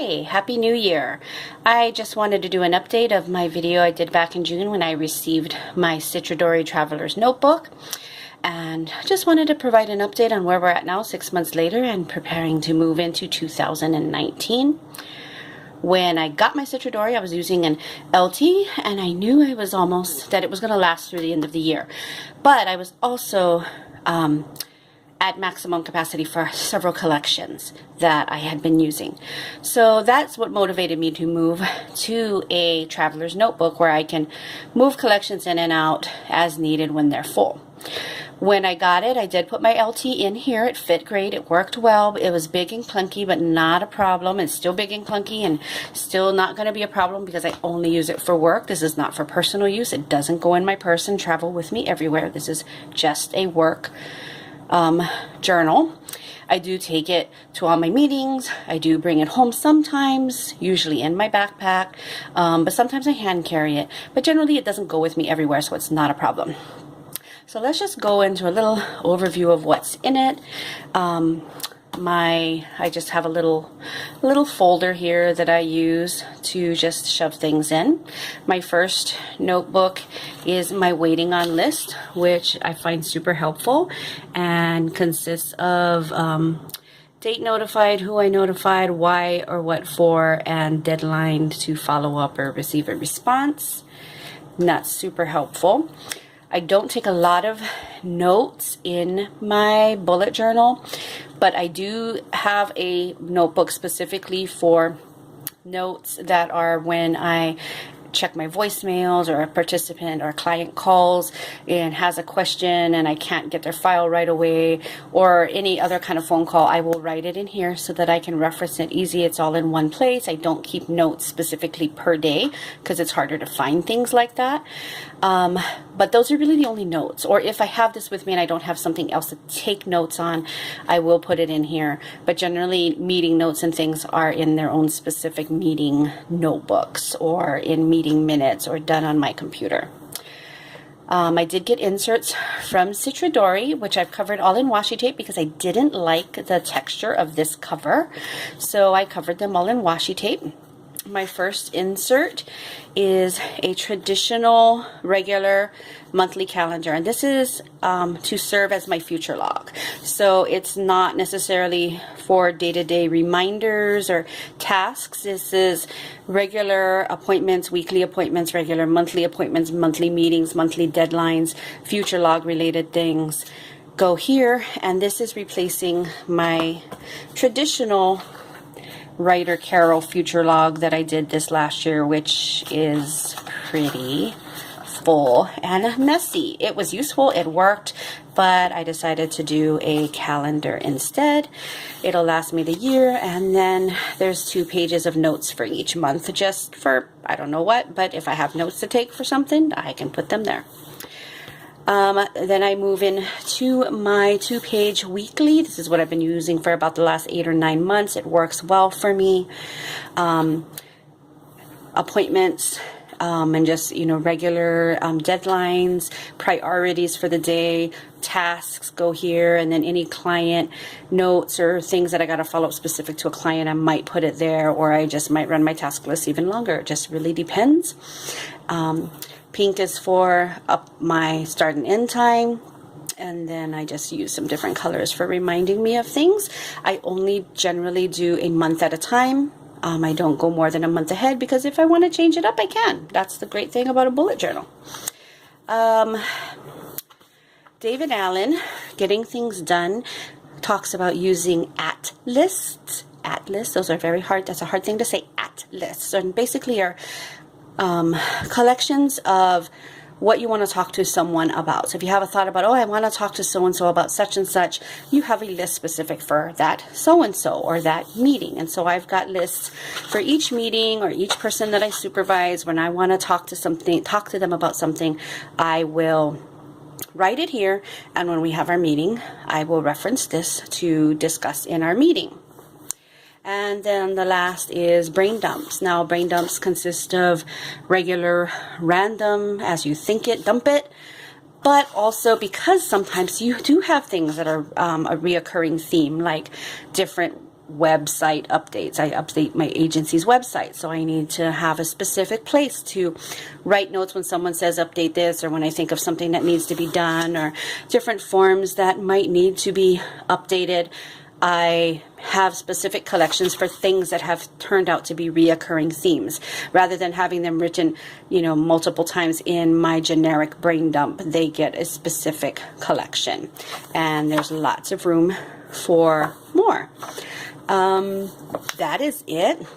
Hey, Happy New Year. I just wanted to do an update of my video I did back in June when I received my Citridori Travelers Notebook. And just wanted to provide an update on where we're at now, 6 months later, and preparing to move into 2019. When I got my Citridori, I was using an LT, and I knew that it was going to last through the end of the year. But I was also at maximum capacity for several collections that I had been using. So that's what motivated me to move to a traveler's notebook where I can move collections in and out as needed when they're full. When I got it, I did put my LT in here. It fit great. It worked well. It was big and clunky, but not a problem. It's still big and clunky and still not going to be a problem because I only use it for work. This is not for personal use. It doesn't go in my purse and travel with me everywhere. This is just a work journal. I do take it to all my meetings. I do bring it home sometimes, usually in my backpack, but sometimes I hand carry it. But generally it doesn't go with me everywhere, so it's not a problem. So let's just go into a little overview of what's in it. I just have a little folder here that I use to just shove things in. My first notebook is my waiting on list, which I find super helpful and consists of date notified, who I notified, why or what for, and deadline to follow up or receive a response. And that's super helpful. I don't take a lot of notes in my bullet journal, but I do have a notebook specifically for notes that are when I check my voicemails or a participant or a client calls and has a question and I can't get their file right away, or any other kind of phone call. I will write it in here so that I can reference it easy. It's all in one place. I don't keep notes specifically per day because it's harder to find things like that. But those are really the only notes. Or if I have this with me and I don't have something else to take notes on, I will put it in here. But generally meeting notes and things are in their own specific meeting notebooks or in meeting minutes or done on my computer. I did get inserts from Citridori, which I've covered all in washi tape because I didn't like the texture of this cover. So I covered them all in washi tape. My first insert is a traditional regular monthly calendar, and this is to serve as my future log. So it's not necessarily for day-to-day reminders or tasks. This is regular appointments, weekly appointments, regular monthly appointments, monthly meetings, monthly deadlines, future log related things go here. And this is replacing my traditional Writer Carol future log that I did this last year, which is pretty full and messy. It was useful, it worked, but I decided to do a calendar instead. It'll last me the year, and then there's 2 pages of notes for each month, just for I don't know what, but if I have notes to take for something, I can put them there. Then I move in to my 2-page weekly. This is what I've been using for about the last 8 or 9 months. It works well for me. Appointments, and just, regular deadlines, priorities for the day, tasks go here, and then any client notes or things that I got to follow up specific to a client, I might put it there, or I just might run my task list even longer. It just really depends. Pink is for my start and end time, and then I just use some different colors for reminding me of things. I only generally do a month at a time. I don't go more than a month ahead because if I want to change it up, I can. That's the great thing about a bullet journal. David Allen, Getting Things Done, talks about using at lists. At lists, those are very hard. That's a hard thing to say, at lists. And basically are collections of what you want to talk to someone about. So if you have a thought about, I want to talk to so-and-so about such and such, you have a list specific for that so-and-so or that meeting. And so I've got lists for each meeting or each person that I supervise. When I want to talk to them about something, I will write it here. And when we have our meeting, I will reference this to discuss in our meeting. And then the last is brain dumps. Now, brain dumps consist of regular, random, as you think it, dump it, but also because sometimes you do have things that are a reoccurring theme, like different website updates. I update my agency's website, so I need to have a specific place to write notes when someone says update this, or when I think of something that needs to be done, or different forms that might need to be updated. I have specific collections for things that have turned out to be reoccurring themes, rather than having them written, multiple times in my generic brain dump. They get a specific collection, and there's lots of room for more. That is it.